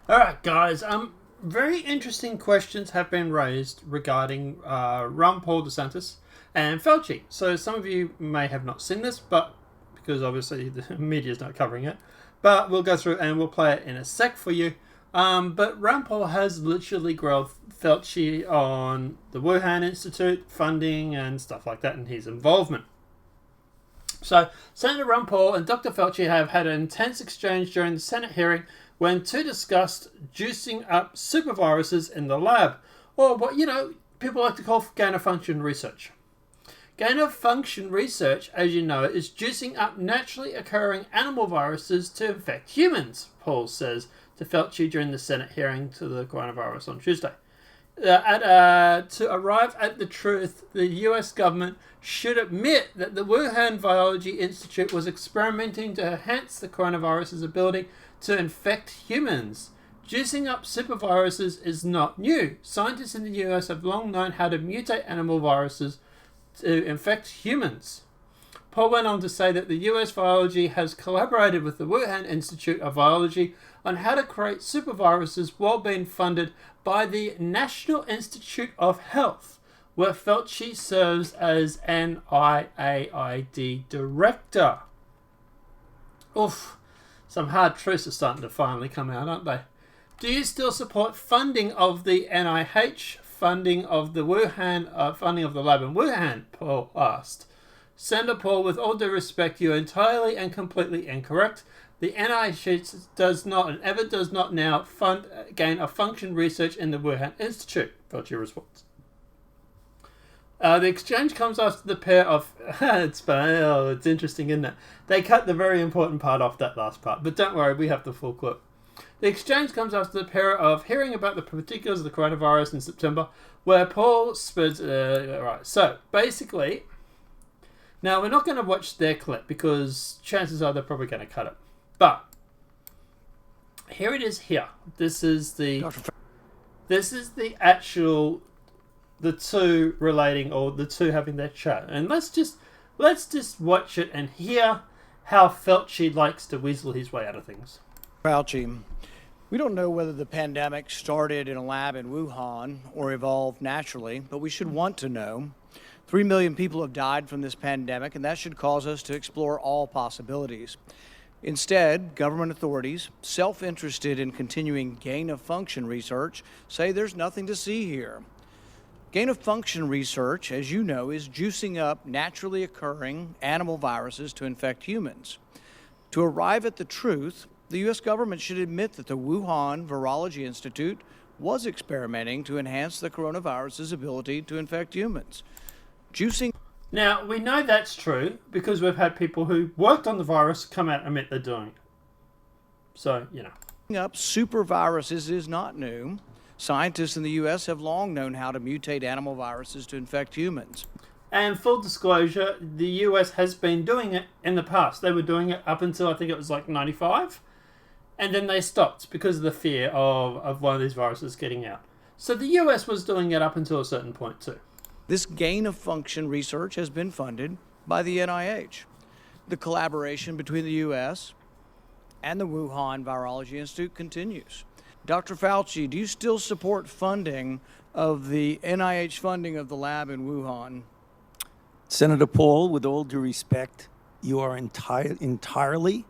All right, guys. Very interesting questions have been raised regarding Ron Paul DeSantis and Fauci. So some of you may have not seen this, but because obviously the media is not covering it, but we'll go through and we'll play it in a sec for you. But Ron Paul has literally grilled Fauci on the Wuhan Institute funding and stuff like that, and his involvement. So Senator Ron Paul and Dr. Fauci have had an intense exchange during the Senate hearing when two discussed juicing up superviruses in the lab, or what people like to call gain-of-function research. Gain-of-function research, as you know, is juicing up naturally occurring animal viruses to infect humans, Paul says to Fauci during the Senate hearing to the coronavirus on Tuesday. To arrive at the truth, the US government should admit that the Wuhan Virology Institute was experimenting to enhance the coronavirus's ability to infect humans. Juicing up superviruses is not new. Scientists in the US have long known how to mutate animal viruses to infect humans. Paul went on to say that the US Virology has collaborated with the Wuhan Institute of Virology on how to create superviruses while being funded by the National Institute of Health, where Fauci serves as an NIAID director. Oof, some hard truths are starting to finally come out, aren't they? Do you still support funding of the NIH, funding of the Wuhan, funding of the lab in Wuhan? Paul asked. Senator Paul, with all due respect, you are entirely and completely incorrect. The NIH does not and ever does not now fund gain-of-function research in the Wuhan Institute, Fauci responds. The exchange comes after the pair of... it's interesting, isn't it? They cut the very important part off, that last part. But don't worry, we have the full clip. The exchange comes after the pair of hearing about the particulars of the coronavirus in September, where Paul spreads... right, so basically... Now, we're not going to watch their clip because chances are they're probably going to cut it. But here it is here. This is the actual, the two relating, or the two having their chat. And let's just watch it and hear how Fauci likes to weasel his way out of things. Fauci, we don't know whether the pandemic started in a lab in Wuhan or evolved naturally, but we should want to know. 3 million people have died from this pandemic, and that should cause us to explore all possibilities. Instead, government authorities, self-interested in continuing gain-of-function research, say there's nothing to see here. Gain-of-function research, as you know, is juicing up naturally occurring animal viruses to infect humans. To arrive at the truth, the U.S. government should admit that the Wuhan Virology Institute was experimenting to enhance the coronavirus's ability to infect humans. Juicing. Now, we know that's true because we've had people who worked on the virus come out and admit they're doing it. So, Up superviruses is not new. Scientists in the U.S. have long known how to mutate animal viruses to infect humans. And full disclosure, the US has been doing it in the past. They were doing it up until I think it was like 95. And then they stopped because of the fear of one of these viruses getting out. So the US was doing it up until a certain point too. This gain-of-function research has been funded by the NIH. The collaboration between the U.S. and the Wuhan Virology Institute continues. Dr. Fauci, do you still support funding of the NIH funding of the lab in Wuhan? Senator Paul, with all due respect, you are entirely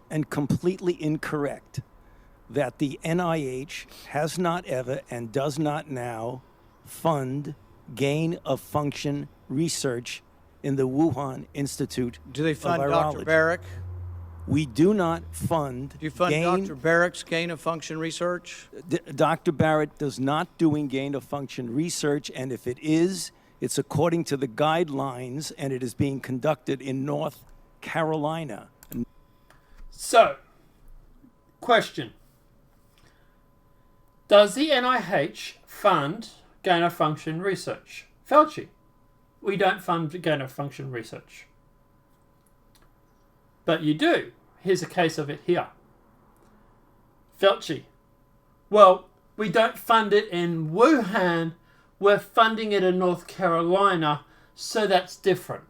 and completely incorrect that the NIH has not ever and does not now fund gain-of-function research in the Wuhan Institute Do they fund of Virology. Dr. Barrick? We do not fund. Do you fund Dr. Barrick's gain-of-function research? Dr. Barrett does not doing gain-of-function research, and if it is, it's according to the guidelines, and it is being conducted in North Carolina. So, question. Does the NIH fund gain-of-function research? Fauci, we don't fund gain-of-function research. But you do. Here's a case of it here. Fauci, well, we don't fund it in Wuhan, we're funding it in North Carolina, so that's different.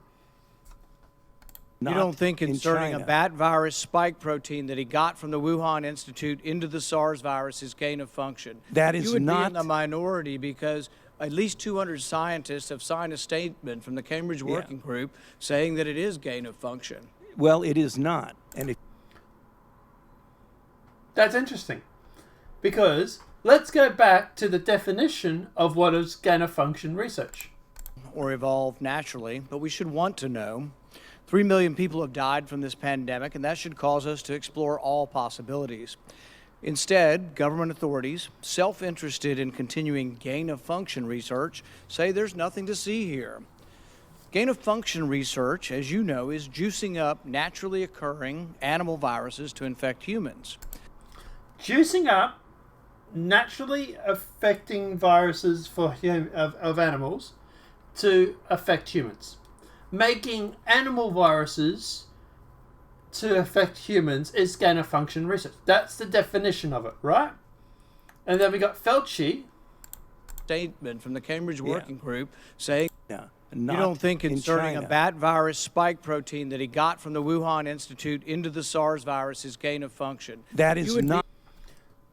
You don't think in inserting China. a bat virus spike protein that he got from the Wuhan Institute into the SARS virus is gain of function? That is You would not- be in the minority because at least 200 scientists have signed a statement from the Cambridge Working Group saying that it is gain of function. Well, it is not. And if That's interesting. Because let's go back to the definition of what is gain-of-function research. Or evolve naturally, but we should want to know. 3 million people have died from this pandemic, and that should cause us to explore all possibilities. Instead, government authorities, self-interested in continuing gain-of-function research, say there's nothing to see here. Gain-of-function research, as you know, is juicing up naturally occurring animal viruses to infect humans. Juicing up naturally affecting viruses of animals to affect humans. Making animal viruses to affect humans is gain-of-function research. That's the definition of it, right? And then we got Fauci. Statement from the Cambridge Working Group saying you don't think inserting a China. bat virus spike protein that he got from the Wuhan Institute into the SARS virus is gain of function. That is You would not.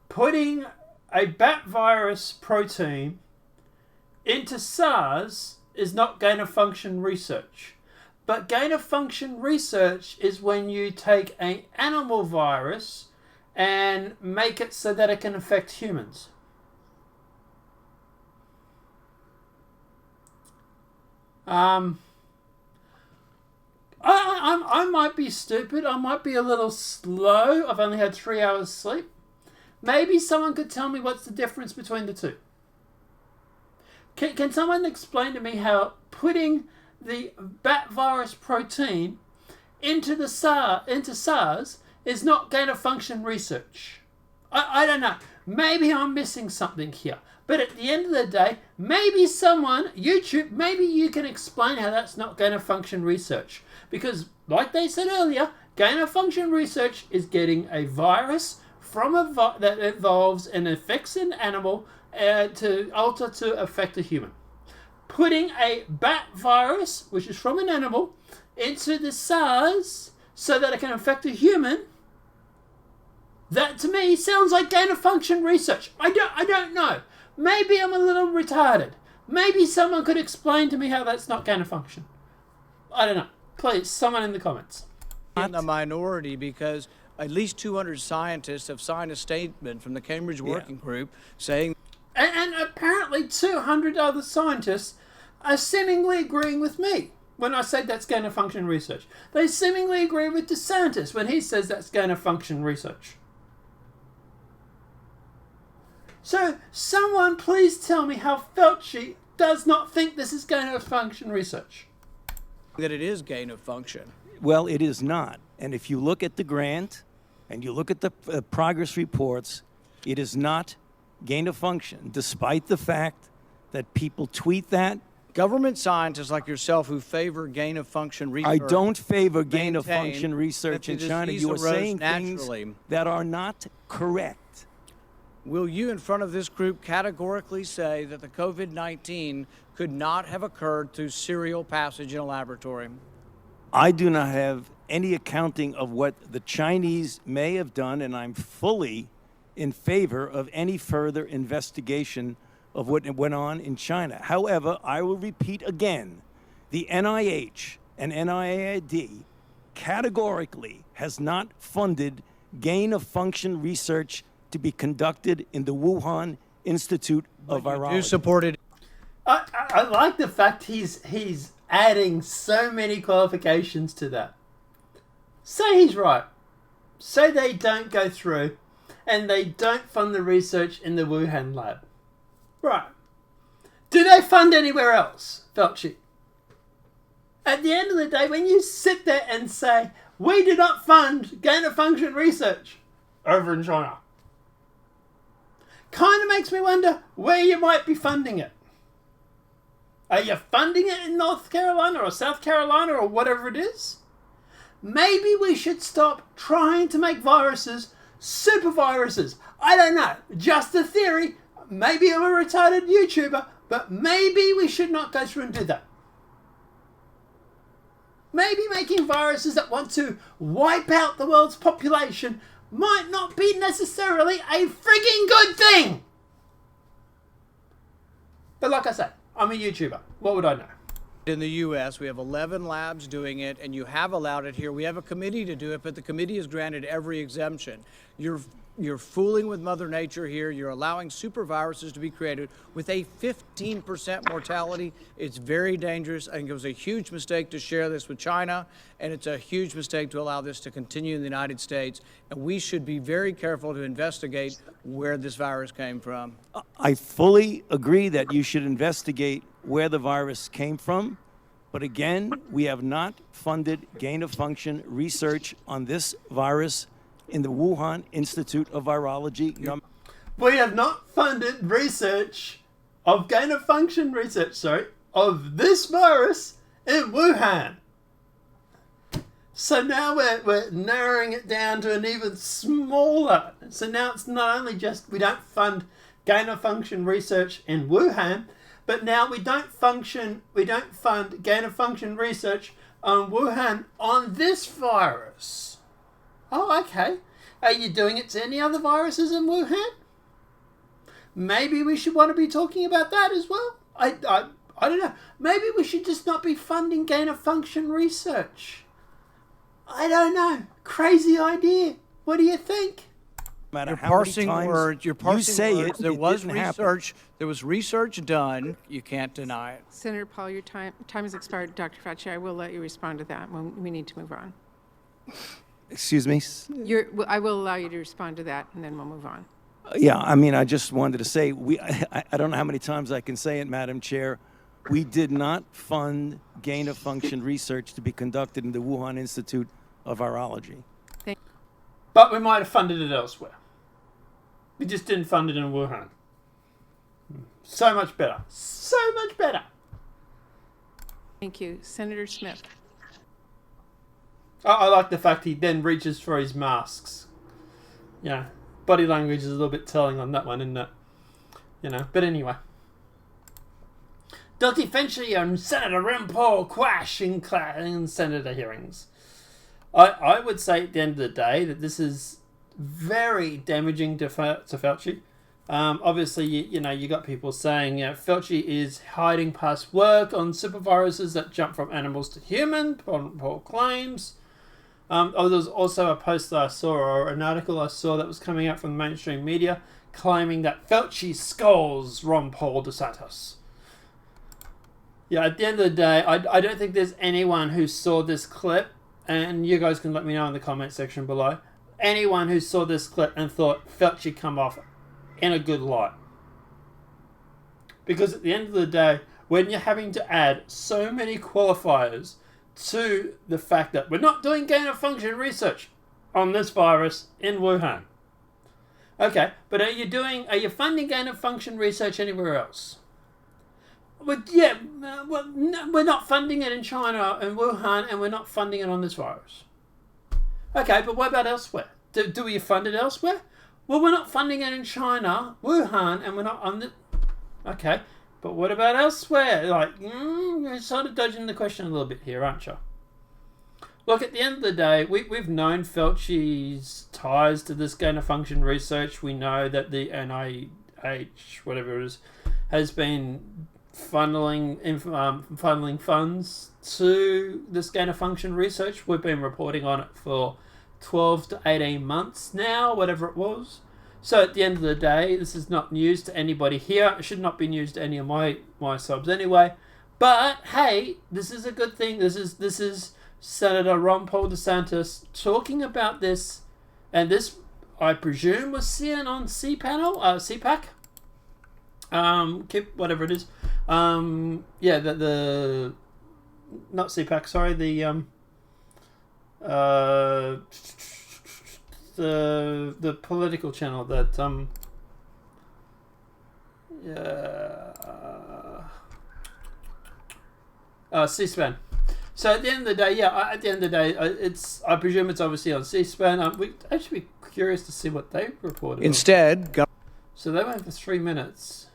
Putting a bat virus protein into SARS is not gain-of-function research. But gain-of-function research is when you take an animal virus and make it so that it can affect humans. I might be stupid. I might be a little slow. I've only had 3 hours sleep. Maybe someone could tell me what's the difference between the two. Can someone explain to me how putting the bat virus protein into SARS is not gain-of-function research? I don't know. Maybe I'm missing something here. But at the end of the day, maybe someone, YouTube, maybe you can explain how that's not gain-of-function research. Because, like they said earlier, gain-of-function research is getting a virus from that evolves and affects an animal to alter to affect a human. Putting a bat virus, which is from an animal, into the SARS so that it can affect a human, that to me sounds like gain-of-function research. I don't know. Maybe I'm a little retarded. Maybe someone could explain to me how that's not gain-of-function. I don't know. Please, someone in the comments. in the minority because at least 200 scientists have signed a statement from the Cambridge Working Group saying. And apparently 200 other scientists are seemingly agreeing with me when I say that's gain-of-function research. They seemingly agree with DeSantis when he says that's gain-of-function research. So, someone please tell me how Fauci does not think this is gain-of-function research. That it is gain of function. Well, it is not. And if you look at the grant and you look at the progress reports, it is not gain of function, despite the fact that people tweet that. Government scientists like yourself who favor gain of function research. I don't favor gain of maintain function research that in the China. disease You are arose saying naturally. things that are not correct. Will you, in front of this group, categorically say that the COVID-19 could not have occurred through serial passage in a laboratory? I do not have any accounting of what the Chinese may have done, and I'm fully in favor of any further investigation of what went on in China. However, I will repeat again, the NIH and NIAID categorically has not funded gain-of-function research to be conducted in the Wuhan Institute of Virology. You supported. I like the fact he's adding so many qualifications to that. Say he's right. Say they don't go through and they don't fund the research in the Wuhan lab. Right. Do they fund anywhere else, Fauci? At the end of the day, when you sit there and say, we do not fund gain-of-function research over in China, kind of makes me wonder where you might be funding it. Are you funding it in North Carolina or South Carolina or whatever it is? Maybe we should stop trying to make viruses super viruses. I don't know. Just a theory. Maybe I'm a retarded YouTuber, but maybe we should not go through and do that. maybe making viruses that want to wipe out the world's population might not be necessarily a frigging good thing. But like I said, I'm a YouTuber. What would I know? In the U.S., we have 11 labs doing it, and you have allowed it here. We have a committee to do it, but the committee has granted every exemption. You're fooling with Mother Nature here. You're allowing super viruses to be created with a 15% mortality. It's very dangerous. I think it was a huge mistake to share this with China, and it's a huge mistake to allow this to continue in the United States. And we should be very careful to investigate where this virus came from. I fully agree that you should investigate where the virus came from. But again, we have not funded gain-of-function research on this virus in the Wuhan Institute of Virology. We have not funded research of gain-of-function research, of this virus in Wuhan. So now we're narrowing it down to an even smaller. So now it's not only just we don't fund gain-of-function research in Wuhan, but now we don't fund gain-of-function research on Wuhan on this virus. Oh, okay. Are you doing it to any other viruses in Wuhan? Maybe we should want to be talking about that as well. I don't know. Maybe we should just not be funding gain-of-function research. I don't know. Crazy idea. What do you think? You're parsing words. You're parsing you say words. It, there it was didn't research. happen. There was research done. You can't deny it. Senator Paul, your time has expired. Dr. Fauci, I will let you respond to that when we need to move on. Excuse me? I will allow you to respond to that, and then we'll move on. Yeah, I mean, I just wanted to say, I don't know how many times I can say it, Madam Chair. We did not fund gain-of-function research to be conducted in the Wuhan Institute of Virology. But we might have funded it elsewhere. We just didn't fund it in Wuhan. So much better. So much better. Thank you. Senator Smith. I like the fact he then reaches for his masks. Yeah, body language is a little bit telling on that one, isn't it? But anyway. Dr. Fauci and Senator Rand Paul quash in Senator hearings. I would say at the end of the day that this is very damaging to Fauci. Obviously, you got people saying Fauci is hiding past work on superviruses that jump from animals to human, Paul claims. There was also a post that I saw, or an article I saw that was coming out from the mainstream media claiming that Fauci scolds Ron Paul DeSantis. Yeah, at the end of the day, I don't think there's anyone who saw this clip, and you guys can let me know in the comment section below, anyone who saw this clip and thought Fauci come off in a good light. Because at the end of the day, when you're having to add so many qualifiers to the fact that we're not doing gain-of-function research on this virus in Wuhan. Okay, but are you funding gain-of-function research anywhere else? Well, yeah, no, we're not funding it in China and Wuhan, and we're not funding it on this virus. Okay, but what about elsewhere? Do we fund it elsewhere? Well, we're not funding it in China, Wuhan, and we're not on the... Okay, but what about elsewhere? You're sort of dodging the question a little bit here, aren't you? Look, at the end of the day, we've known Fauci's ties to this gain-of-function research. We know that the NIH, whatever it is, has been funneling funds to this gain-of-function research. We've been reporting on it for 12 to 18 months now, whatever it was. So at the end of the day, this is not news to anybody here. It should not be news to any of my subs anyway. But hey, this is a good thing. This is Senator Ron Paul DeSantis talking about this, and this, I presume, was seen on CPAC. Whatever it is. The not CPAC. Sorry, the political channel that C-SPAN. So at the end of the day, I presume it's obviously on C-SPAN. We'd actually be curious to see what they reported. Instead, so they went for 3 minutes,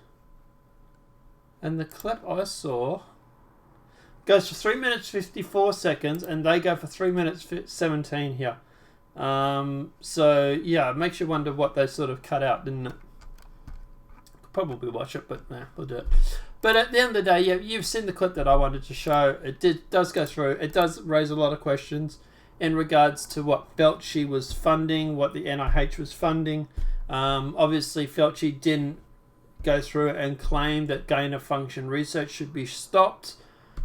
and the clip I saw goes for 3 minutes 54 seconds, and they go for 3 minutes 17 here. So yeah, it makes you wonder what they sort of cut out, didn't it? Could probably watch it, but nah, we'll do it. But at the end of the day, yeah, you've seen the clip that I wanted to show. It does go through. It does raise a lot of questions in regards to what Fauci was funding, what the NIH was funding. Obviously, Fauci didn't go through and claim that gain-of-function research should be stopped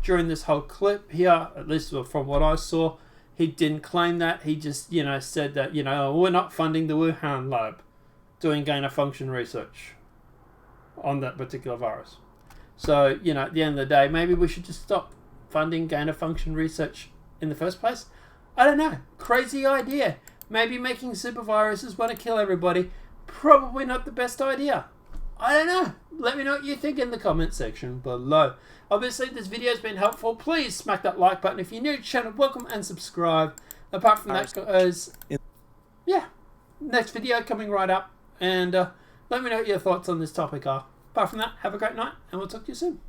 during this whole clip here, at least from what I saw. He didn't claim that. He just, said that, we're not funding the Wuhan lab doing gain-of-function research on that particular virus. So, at the end of the day, maybe we should just stop funding gain-of-function research in the first place. I don't know. Crazy idea. Maybe making super viruses want to kill everybody. Probably not the best idea. I don't know. Let me know what you think in the comment section below. Obviously, this video has been helpful. Please smack that like button. If you're new to the channel, welcome and subscribe. Apart from that, guys, yeah, next video coming right up. And let me know what your thoughts on this topic are. Apart from that, have a great night, and we'll talk to you soon.